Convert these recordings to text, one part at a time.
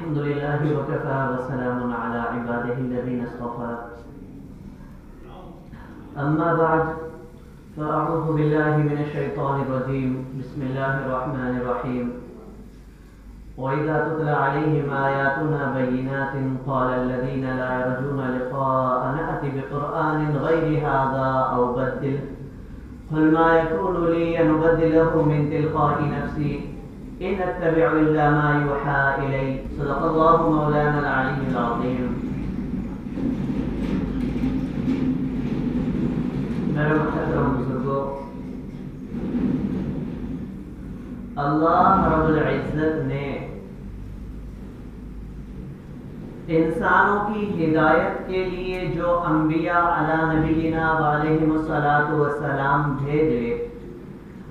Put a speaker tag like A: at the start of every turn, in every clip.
A: الحمد لله وكفى وسلام على عباده الذين اصطفى أما بعد فأعوذ بالله من الشيطان الرجيم بسم الله الرحمن الرحيم وإذا تتلى عليهم آياتنا بينات قال الذين لا يرجون لقاءنا ائت بقرآن غير هذا أو بدل قل ما يكون لي أن أبدله من تلقاء نفسي إن أتبع إلا ما يوحى إلي صدق الله مولانا العلي العظيم. میرے محترم بزرگوں، اللہ رب العزت نے انسانوں کی ہدایت کے لیے جو انبیاء علی نبینا علیہم الصلاۃ والسلام بھیجے،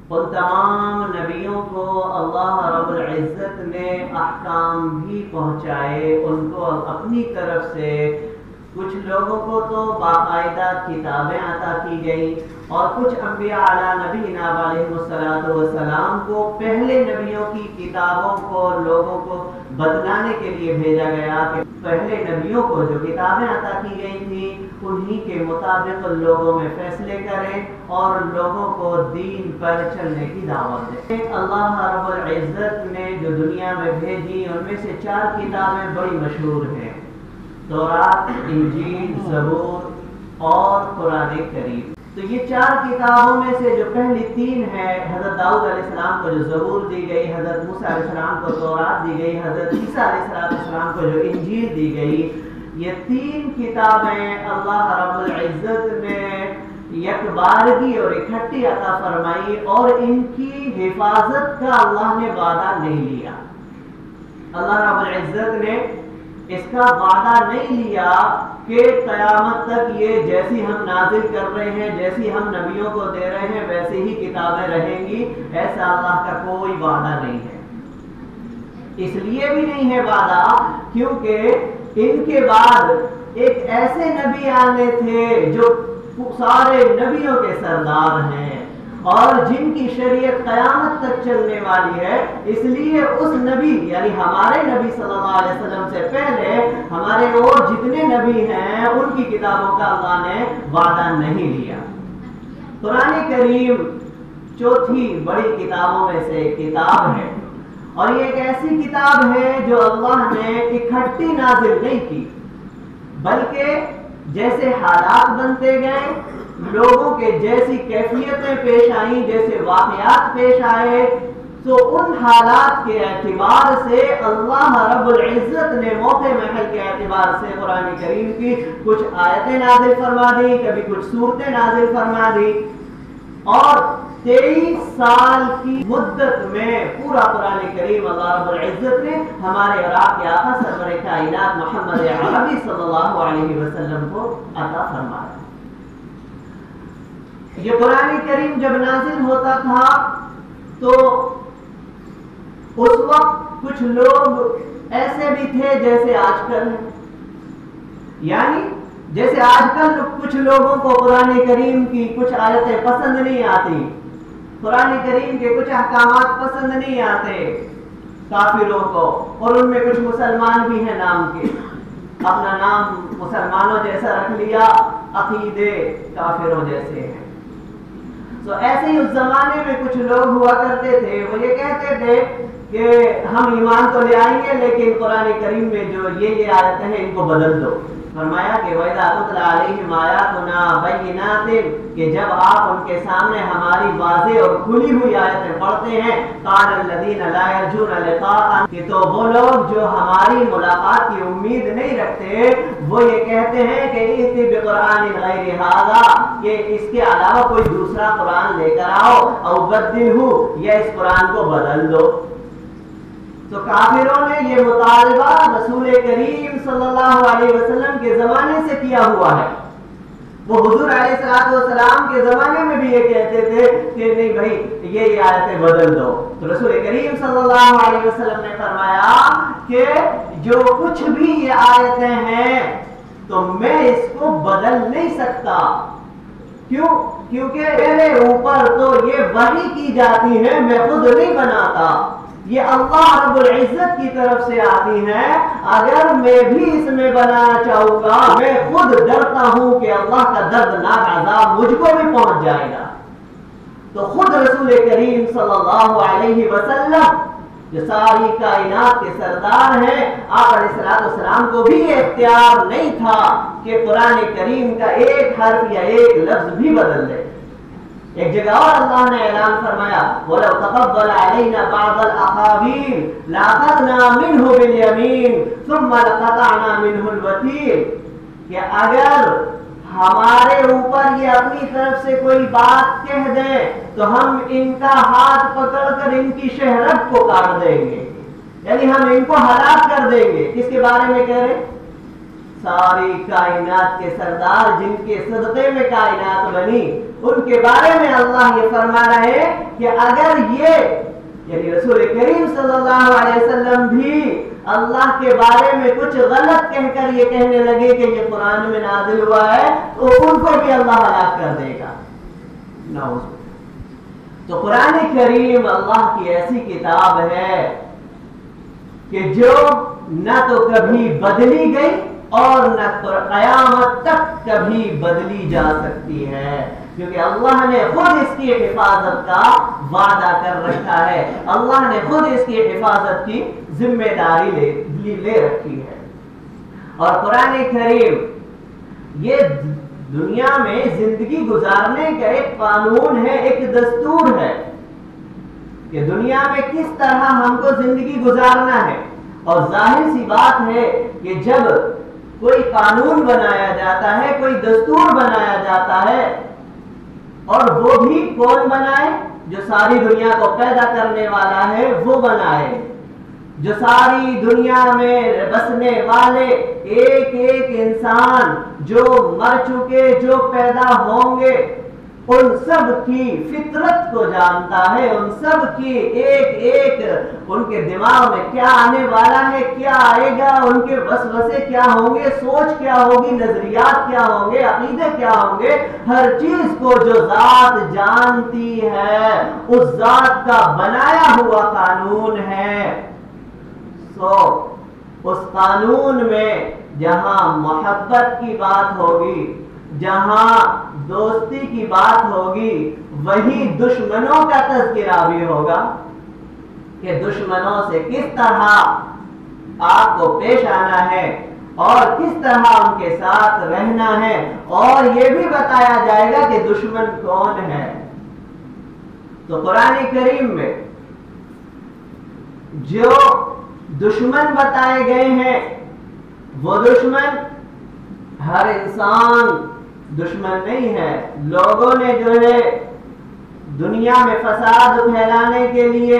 A: ان تمام نبیوں کو اللہ رب العزت نے احکام بھی پہنچائے. ان کو اپنی طرف سے کچھ لوگوں کو تو باقاعدہ کتابیں عطا کی گئی اور کچھ انبیاء علی نبینا علیہم الصلاۃ والسلام کو پہلے نبیوں کی کتابوں کو لوگوں کو بدلانے کے لیے بھیجا گیا کہ پہلے نبیوں کو جو کتابیں عطا کی گئی تھی انہی کے مطابق لوگوں میں فیصلے کریں اور لوگوں کو دین پر چلنے کی دعوت دیں. اللہ رب العزت نے جو دنیا میں بھیجی ان میں سے 4 کتابیں بڑی مشہور ہیں: تورات، انجیل، زبور اور قرآن کریم. تو یہ 4 کتابوں میں سے جو پہلی 3 ہے، حضرت داؤد علیہ السلام کو جو زبور دی گئی، حضرت موسیٰ علیہ السلام کو تورات دی گئی، حضرت عیسیٰ علیہ السلام کو جو انجیل دی گئی، یہ 3 کتابیں اللہ رب العزت نے یکبارگی اور اکٹھی عطا فرمائی اور ان کی حفاظت کا اللہ نے وعدہ نہیں لیا. اللہ رب العزت نے اس کا وعدہ نہیں لیا کہ قیامت تک یہ جیسی ہم نازل کر رہے ہیں، جیسی ہم نبیوں کو دے رہے ہیں ویسے ہی کتابیں رہیں گی. ایسا اللہ کا کوئی وعدہ نہیں ہے. اس لیے بھی نہیں ہے وعدہ کیونکہ ان کے بعد ایک ایسے نبی آنے تھے جو سارے نبیوں کے سردار ہیں اور جن کی شریعت قیامت تک چلنے والی ہے. اس لیے اس نبی یعنی ہمارے نبی صلی اللہ علیہ وسلم سے پہلے ہمارے اور جتنے نبی ہیں ان کی کتابوں کا اللہ نے وعدہ نہیں لیا. قرآن کریم 4تھی بڑی کتابوں میں سے ایک کتاب ہے اور یہ ایک ایسی کتاب ہے جو اللہ نے اکٹھی نازل نہیں کی، بلکہ جیسے حالات بنتے گئے، لوگوں کے جیسی کیفیتیں پیش آئیں، جیسے واقعات پیش آئے، تو ان حالات کے اعتبار سے اللہ رب العزت نے موقع محل کے اعتبار سے قرآن کریم کی کچھ آیتیں نازل فرما دی، کبھی کچھ سورتیں نازل فرما دی اور 23 سال کی مدت میں پورا قرآن کریم اللہ رب العزت نے ہمارے اور آپ کے آقا سرور کائنات محمد عربی صلی اللہ علیہ وسلم کو عطا فرمایا. یہ قرآن کریم جب نازل ہوتا تھا تو اس وقت کچھ لوگ ایسے بھی تھے جیسے آج کل ہیں، یعنی جیسے آج کل کچھ لوگوں کو قرآن کریم کی کچھ آیتیں پسند نہیں آتی، قرآن کریم کے کچھ احکامات پسند نہیں آتے کافروں کو، اور ان میں کچھ مسلمان بھی ہیں نام کے، اپنا نام مسلمانوں جیسا رکھ لیا، عقیدے کافروں جیسے ہیں. تو ایسے ہی اس زمانے میں کچھ لوگ ہوا کرتے تھے، وہ یہ کہتے تھے کہ ہم ایمان تو لے آئیں گے لیکن قرآن کریم میں جو یہ آیتیں ہیں ان کو بدل دو. فرمایا کہ وَإِذَا تُتْلَىٰ عَلَيْهِمْ آيَاتُنَا بَيِّنَاتٍ کہ جب آپ ان کے سامنے ہماری واضح اور کھلی ہوئی آیتیں پڑھتے ہیں، قَالَ الَّذِينَ لَا يَرْجُونَ لِقَاءَنَا کہ تو وہ لوگ جو ہماری ملاقات کی امید نہیں رکھتے وہ یہ کہتے ہیں کہ ائت بقرآن غیر ھذا کہ اس کے علاوہ کوئی دوسرا قرآن لے کر آؤ، او بدلہ یا اس قرآن کو بدل دو. تو کافروں نے یہ مطالبہ رسول کریم صلی اللہ علیہ وسلم کے زمانے سے کیا ہوا ہے. وہ حضور علیہ السلام کے زمانے میں بھی یہ کہتے تھے کہ نہیں بھائی یہ آیتیں بدل دو. تو رسول کریم صلی اللہ علیہ وسلم نے فرمایا کہ جو کچھ بھی یہ آیتیں ہیں تو میں اس کو بدل نہیں سکتا. کیوں؟ کیونکہ میرے اوپر تو یہ وحی کی جاتی ہے، میں خود نہیں بناتا. یہ اللہ رب العزت کی طرف سے آتی ہیں. اگر میں بھی اس میں بنانا چاہوں گا میں خود ڈرتا ہوں کہ اللہ کا دردناک عذاب مجھ کو بھی پہنچ جائے گا. تو خود رسول کریم صلی اللہ علیہ وسلم جو ساری کائنات کے سردار ہیں، آپ علیہ السلام کو بھی یہ اختیار نہیں تھا کہ قرآن کریم کا ایک حرف یا ایک لفظ بھی بدل دے. ایک جگہ اور اللہ نے اعلان فرمایا وَلَوْ تَقَبَّلَ عَلَيْنَا بَعْضَ الْأَقَاوِيلِ لَأَخَذْنَا مِنْهُ بِالْيَمِينِ ثُمَّ لَقَطَعْنَا مِنْهُ الْوَتِينَ، کہ اگر ہمارے اوپر یہ اپنی طرف سے کوئی بات کہہ دیں تو ہم ان کا ہاتھ پکڑ کر ان کی شہرت کو کاٹ دیں گے، یعنی ہم ان کو ہلاک کر دیں گے. کس کے بارے میں کہہ رہے؟ ساری کائنات کے سردار جن کے صدقے میں کائنات بنی، ان کے بارے میں اللہ یہ فرما رہے ہیں کہ اگر یہ یعنی رسول کریم صلی اللہ علیہ وسلم بھی اللہ کے بارے میں کچھ غلط کہہ کر یہ کہنے لگے کہ یہ قرآن میں نازل ہوا ہے تو ان کو بھی اللہ ہلاک کر دے گا. تو قرآن کریم اللہ کی ایسی کتاب ہے کہ جو نہ تو کبھی بدلی گئی اور نہ قیامت تک کبھی بدلی جا سکتی ہے، کیونکہ اللہ نے خود اس کی حفاظت کا وعدہ کر رکھا ہے. اللہ نے خود اس کی حفاظت کی ذمہ داری لے رکھی ہے. اور قرآن کریم یہ دنیا میں زندگی گزارنے کا ایک قانون ہے، ایک دستور ہے کہ دنیا میں کس طرح ہم کو زندگی گزارنا ہے. اور ظاہر سی بات ہے کہ جب کوئی قانون بنایا جاتا ہے، کوئی دستور بنایا جاتا ہے، اور وہ بھی کون بنائے؟ جو ساری دنیا کو پیدا کرنے والا ہے وہ بنائے. جو ساری دنیا میں بسنے والے ایک ایک انسان جو مر چکے جو پیدا ہوں گے ان سب کی فطرت کو جانتا ہے، ان سب کی ایک ایک ان کے دماغ میں کیا آنے والا ہے، کیا آئے گا، ان کے وسوسے کیا ہوں گے، سوچ کیا ہوگی، نظریات کیا ہوں گے، عقیدے کیا ہوں گے. ہر چیز کو جو ذات جانتی ہے اس ذات کا بنایا ہوا قانون ہے. اس قانون میں جہاں محبت کی بات ہوگی، جہاں دوستی کی بات ہوگی، وہی دشمنوں کا تذکرہ بھی ہوگا کہ دشمنوں سے کس طرح آپ کو پیش آنا ہے اور کس طرح ان کے ساتھ رہنا ہے، اور یہ بھی بتایا جائے گا کہ دشمن کون ہے. تو قرآن کریم میں جو دشمن بتائے گئے ہیں وہ دشمن ہر انسان دشمن نہیں ہے. لوگوں نے جو ہے دنیا میں فساد پھیلانے کے لیے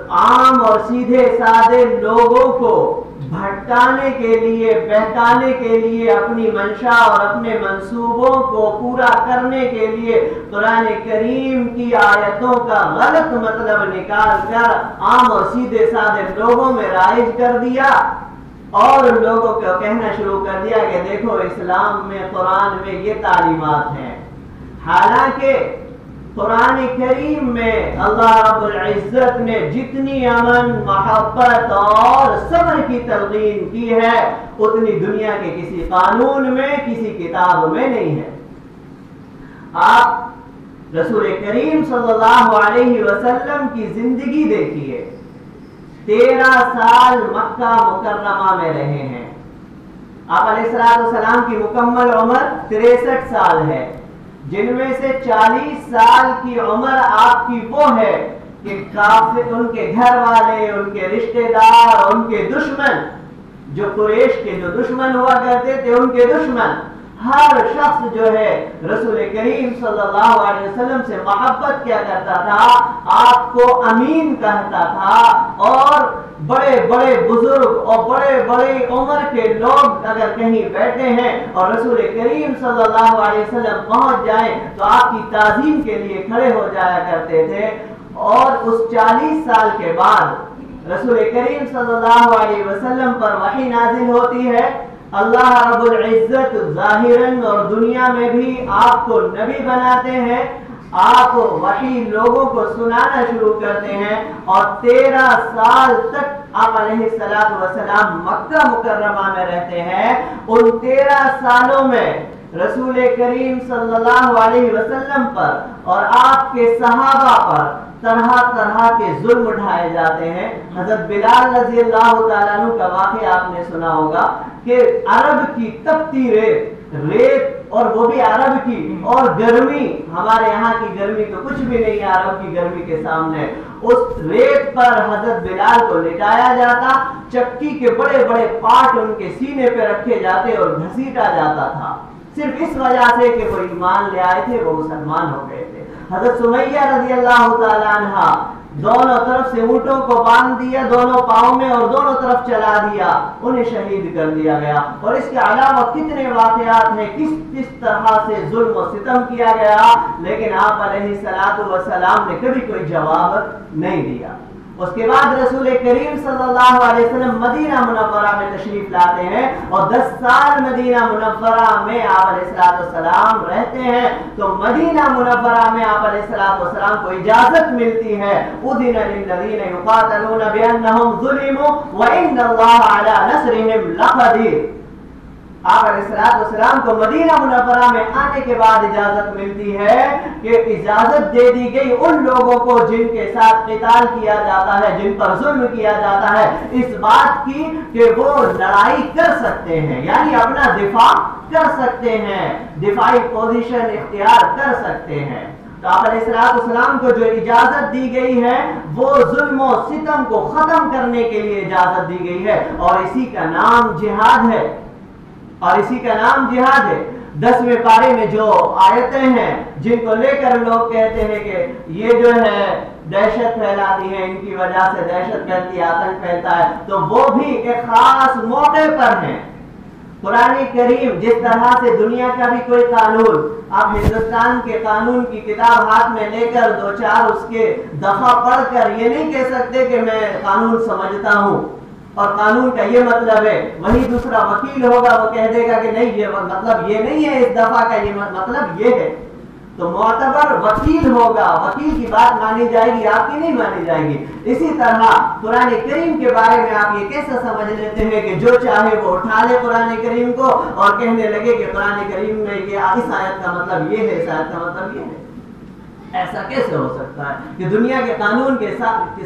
A: عام اور سیدھے سادے لوگوں کو بھٹکانے کے لیے، بہکانے کے لیے، اپنی منشا اور اپنے منصوبوں کو پورا کرنے کے لیے قرآن کریم کی آیتوں کا غلط مطلب نکال کر عام اور سیدھے سادے لوگوں میں رائج کر دیا اور لوگوں کو کہنا شروع کر دیا کہ دیکھو اسلام میں، قرآن میں یہ تعلیمات ہیں. حالانکہ قرآن کریم میں اللہ رب العزت نے جتنی امن، محبت اور صبر کی تلقین کی ہے اتنی دنیا کے کسی قانون میں، کسی کتاب میں نہیں ہے. آپ رسول کریم صلی اللہ علیہ وسلم کی زندگی دیکھیے. 13 سال مکہ مکرمہ میں رہے ہیں. آپ علیہ السلام کی مکمل عمر 63 سال ہے، جن میں سے 40 سال کی عمر آپ کی وہ ہے کہ کافر، ان کے گھر والے، ان کے رشتہ دار، ان کے دشمن، جو قریش کے جو دشمن ہوا کرتے تھے ان کے دشمن، ہر شخص جو ہے رسول کریم صلی اللہ علیہ وسلم سے محبت کیا کرتا تھا، آپ کو امین کہتا تھا. اور بڑے بڑے بزرگ اور بڑے بڑے عمر کے لوگ اگر کہیں بیٹھے ہیں اور رسول کریم صلی اللہ علیہ وسلم پہنچ جائیں تو آپ کی تعظیم کے لیے کھڑے ہو جایا کرتے تھے. اور اس 40 سال کے بعد رسول کریم صلی اللہ علیہ وسلم پر وحی نازل ہوتی ہے. اللہ رب العزت ظاہراً اور دنیا میں بھی آپ کو نبی بناتے ہیں. آپ وحی لوگوں کو سنانا شروع کرتے ہیں اور 13 سال تک آپ علیہ السلام مکہ مکرمہ میں رہتے ہیں۔ ان 13 سالوں میں رسول کریم صلی اللہ علیہ وسلم پر اور آپ کے صحابہ پر طرح طرح کے ظلم اٹھائے جاتے ہیں۔ حضرت بلال رضی اللہ تعالیٰ عنہ کا واقعہ آپ نے سنا ہوگا کہ عرب کی تپتی ریت اور وہ بھی عرب کی، اور گرمی، ہمارے یہاں کی گرمی تو کچھ بھی نہیں ہے عرب کی گرمی کے سامنے، اس ریت پر حضرت بلال کو لٹایا جاتا، چکی کے بڑے بڑے پاٹ ان کے سینے پہ رکھے جاتے اور گھسیٹا جاتا تھا، صرف اس وجہ سے کہ وہ ایمان لے آئے تھے، وہ مسلمان ہو گئے تھے۔ حضرت سمیہ رضی اللہ تعالیٰ عنہ دونوں طرف سے اونٹوں کو باندھ دیا دونوں پاؤں میں اور دونوں طرف چلا دیا، انہیں شہید کر دیا گیا۔ اور اس کے علاوہ کتنے واقعات ہیں، کس طرح سے ظلم و ستم کیا گیا، لیکن آپ علیہ السلام نے کبھی کوئی جواب نہیں دیا۔ اس کے بعد رسول کریم صلی اللہ علیہ وسلم مدینہ منورہ میں تشریف لاتے ہیں اور 10 سال مدینہ منورہ میں آپ علیہ السلام رہتے ہیں۔ تو مدینہ منورہ میں آپ علیہ السلام کو اجازت ملتی ہے، اذن للذین یقاتلون بانہم ظلموا وان اللہ علی نصرہم لقدیر۔ آپ علیہ السلام کو مدینہ منورہ میں آنے کے بعد اجازت ملتی ہے کہ اجازت دے دی گئی ان لوگوں کو جن کے ساتھ قتال کیا جاتا ہے، جن پر ظلم کیا جاتا ہے، اس بات کی کہ وہ لڑائی کر سکتے ہیں، یعنی اپنا دفاع کر سکتے ہیں، دفاعی پوزیشن اختیار کر سکتے ہیں۔ تو آپ علیہ السلام کو جو اجازت دی گئی ہے وہ ظلم و ستم کو ختم کرنے کے لیے اجازت دی گئی ہے، اور اسی کا نام جہاد ہے، اور اسی کا نام جہاد ہے۔ 10ویں پارے میں جو آیتیں ہیں جن کو لے کر لوگ کہتے ہیں کہ یہ جو ہے دہشت پھیلاتی ہے، ان کی وجہ سے دہشت پھیلتی ہے، آتنک پھیلتا ہے، تو وہ بھی ایک خاص موقع پر ہیں۔ قرآن کریم جس طرح سے دنیا کا بھی کوئی قانون، آپ ہندوستان کے قانون کی کتاب ہاتھ میں لے کر 2-4 اس کے دفعہ پڑھ کر یہ نہیں کہہ سکتے کہ میں قانون سمجھتا ہوں اور قانون کا یہ مطلب ہے، وہی دوسرا وکیل ہوگا وہ کہہ دے گا کہ نہیں یہ مطلب یہ نہیں ہے، اس دفعہ کا یہ مطلب یہ ہے، تو معتبر وکیل ہوگا، وکیل کی بات مانی جائے گی، آپ کی نہیں مانی جائے گی۔ اسی طرح قرآن کریم کے بارے میں آپ یہ کیسے سمجھ لیتے ہیں کہ جو چاہے وہ اٹھا لے قرآن کریم کو اور کہنے لگے کہ قرآن کریم میں یہ اس آیت کا مطلب یہ ہے، اس آیت کا مطلب یہ ہے؟ ایسا کیسے ہو سکتا ہے کہ دنیا کے قانون کے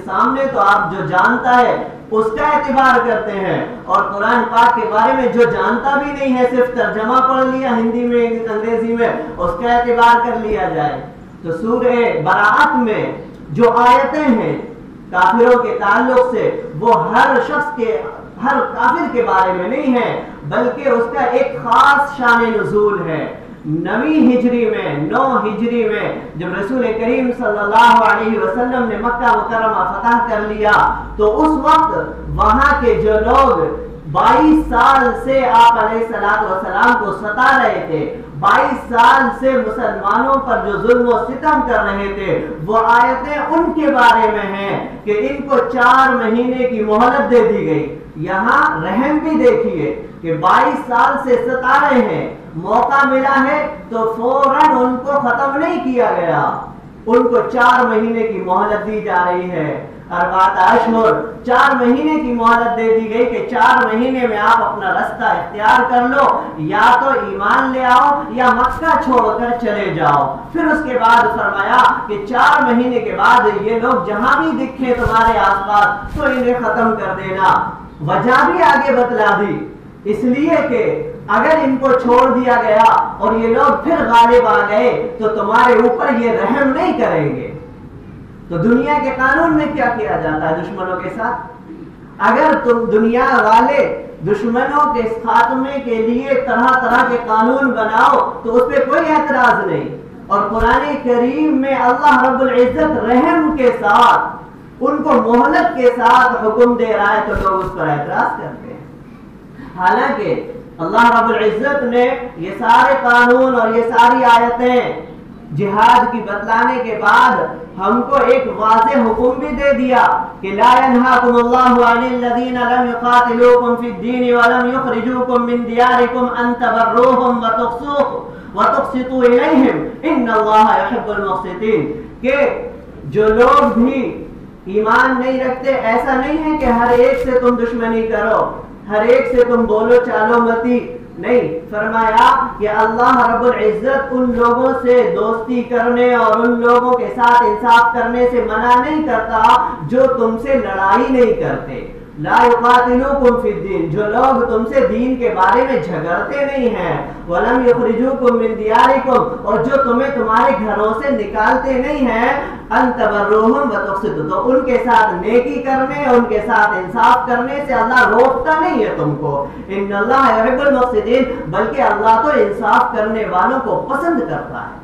A: سامنے تو آپ جو جانتا ہے اس کا اعتبار کرتے ہیں، اور قرآن پاک کے بارے میں جو جانتا بھی نہیں ہے، صرف ترجمہ پڑھ لیا ہندی میں انگریزی میں، اس کا اعتبار کر لیا جائے۔ تو سورہ براءت میں جو آیتیں ہیں کافروں کے تعلق سے، وہ ہر شخص کے، ہر کافر کے بارے میں نہیں ہے، بلکہ اس کا ایک خاص شان نزول ہے۔ 9 ہجری میں جب رسول کریم صلی اللہ علیہ وسلم نے مکہ مکرمہ فتح کر لیا، تو اس وقت وہاں کے جو لوگ 22 سال سے آپ علیہ السلام کو ستا رہے تھے، 22 سال سے مسلمانوں پر جو ظلم و ستم کر رہے تھے، وہ آیتیں ان کے بارے میں ہیں کہ ان کو 4 مہینے کی مہلت دے دی گئی۔ یہاں رحم بھی دیکھیے کہ 22 سال سے ستا رہے ہیں، موقع ملا ہے تو فوراً ان کو ختم نہیں کیا گیا، ان کو 4 مہینے کی مہلت دی جا رہی ہے۔ 4 اشہر 4 مہینے کی مہلت دے دی گئی کہ 4 مہینے میں آپ اپنا رستہ اختیار کر لو، یا تو ایمان لے آؤ یا مکہ چھوڑ کر چلے جاؤ۔ پھر اس کے بعد فرمایا کہ 4 مہینے کے بعد یہ لوگ جہاں بھی دکھے تمہارے آس پاس تو انہیں ختم کر دینا۔ وجہ بھی آگے بتلا دی، اس لیے کہ اگر ان کو چھوڑ دیا گیا اور یہ لوگ پھر غالب آ گئے تو تمہارے اوپر یہ رحم نہیں کریں گے۔ تو دنیا کے قانون میں کیا کیا جاتا ہے دشمنوں کے ساتھ؟ اگر تم دنیا والے دشمنوں کے خاتمے کے لیے طرح طرح کے قانون بناؤ تو اس پہ کوئی اعتراض نہیں، اور قرآن کریم میں اللہ رب العزت رحم کے ساتھ، ان کو مہلت کے ساتھ حکم دے رہا ہے تو لوگ اس پر اعتراض کرتے ہیں۔ حالانکہ اللہ رب العزت نے یہ سارے قانون اور یہ ساری آیتیں جہاد کی بتلانے کے بعد ہم کو ایک واضح حکم بھی دے دیا کہ لا ينهاكم الله عن الذين لم يقاتلوكم في الدين ولم يخرجوكم من دياركم ان تبروهم وتقسطوا وتقسطوا إليهم إن الله يحب المقسطين کہ جو لوگ بھی ایمان نہیں رکھتے ایسا نہیں ہے کہ ہر ایک سے تم دشمنی کرو، ہر ایک سے تم بولو چالو متی، نہیں، فرمایا کہ اللہ رب العزت ان لوگوں سے دوستی کرنے اور ان لوگوں کے ساتھ انصاف کرنے سے منع نہیں کرتا جو تم سے لڑائی نہیں کرتے. لا یقاتلوکم فی الدین، جو لوگ تم سے دین کے بارے میں جھگڑتے نہیں ہیں، ولم یخرجوکم من دیارکم، اور جو تمہیں تمہارے گھروں سے نکالتے نہیں ہیں، ان تبروہم وتقسطوا، تو ان کے ساتھ نیکی کرنے، ان کے ساتھ انصاف کرنے سے اللہ روکتا نہیں ہے تم کو. ان اللہ یحب المقسطین، بلکہ اللہ تو انصاف کرنے والوں کو پسند کرتا ہے.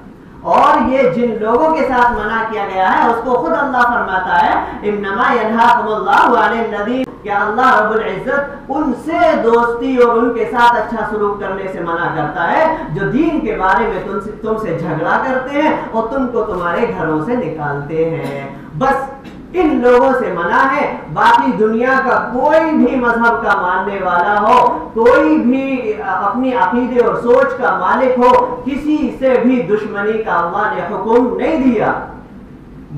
A: اور یہ جن لوگوں کے ساتھ منع کیا گیا ہے اس کو خود اللہ فرماتا ہے انما ینہاکم اللہ عن الذین، کہ اللہ رب العزت ان سے دوستی اور ان کے ساتھ اچھا سلوک کرنے سے منع کرتا ہے جو دین کے بارے میں تم سے جھگڑا کرتے ہیں اور تم کو تمہارے گھروں سے نکالتے ہیں. بس ان لوگوں سے منع ہے. باقی دنیا کا کوئی بھی مذہب کا ماننے والا ہو، کوئی بھی اپنی عقیدے اور سوچ کا مالک ہو، کسی سے بھی دشمنی کا اللہ نے حکم نہیں دیا.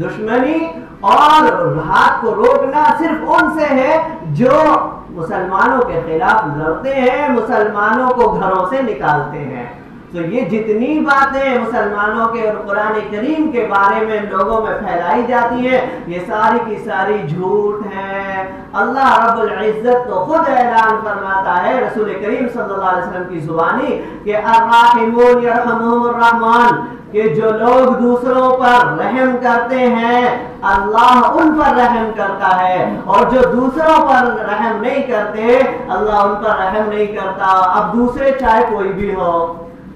A: دشمنی اور ہاتھ کو روکنا صرف ان سے ہے جو مسلمانوں کے خلاف لڑتے ہیں، مسلمانوں کو گھروں سے نکالتے ہیں. تو یہ جتنی باتیں مسلمانوں کے اور قرآن کریم کے بارے میں لوگوں میں پھیلائی جاتی ہیں یہ ساری کی ساری جھوٹ ہیں. اللہ رب العزت تو خود اعلان فرماتا ہے رسول کریم صلی اللہ علیہ وسلم کی زبانی کہ الراحمون یرحمہم الرحمن، کہ جو لوگ دوسروں پر رحم کرتے ہیں اللہ ان پر رحم کرتا ہے، اور جو دوسروں پر رحم نہیں کرتے اللہ ان پر رحم نہیں کرتا، اب دوسرے چاہے کوئی بھی ہو.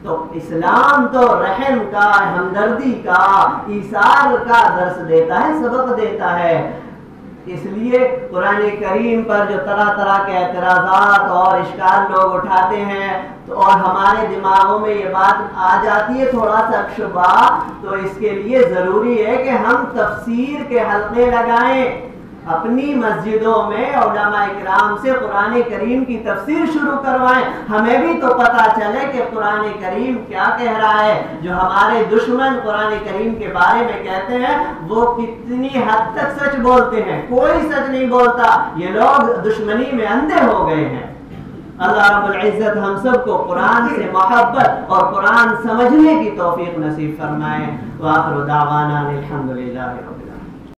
A: تو اسلام تو رحم کا، ہمدردی کا، ایثار کا درس دیتا ہے، سبق دیتا ہے. اس لیے قرآن کریم پر جو طرح طرح کے اعتراضات اور اشکال لوگ اٹھاتے ہیں اور ہمارے دماغوں میں یہ بات آ جاتی ہے تھوڑا سا شبہ، تو اس کے لیے ضروری ہے کہ ہم تفسیر کے حلقے لگائیں، اپنی مسجدوں میں علماء کرام سے قرآن کریم کی تفسیر شروع کروائیں. ہمیں بھی تو پتہ چلے کہ قرآن کریم کیا کہہ رہا ہے. جو ہمارے دشمن قرآن کریم کے بارے میں کہتے ہیں وہ کتنی حد تک سچ بولتے ہیں. کوئی سچ نہیں بولتا. یہ لوگ دشمنی میں اندھے ہو گئے ہیں. اللہ رب العزت ہم سب کو قرآن سے محبت اور قرآن سمجھنے کی توفیق نصیب فرمائے. وآخر دعوانا الحمدللہ رب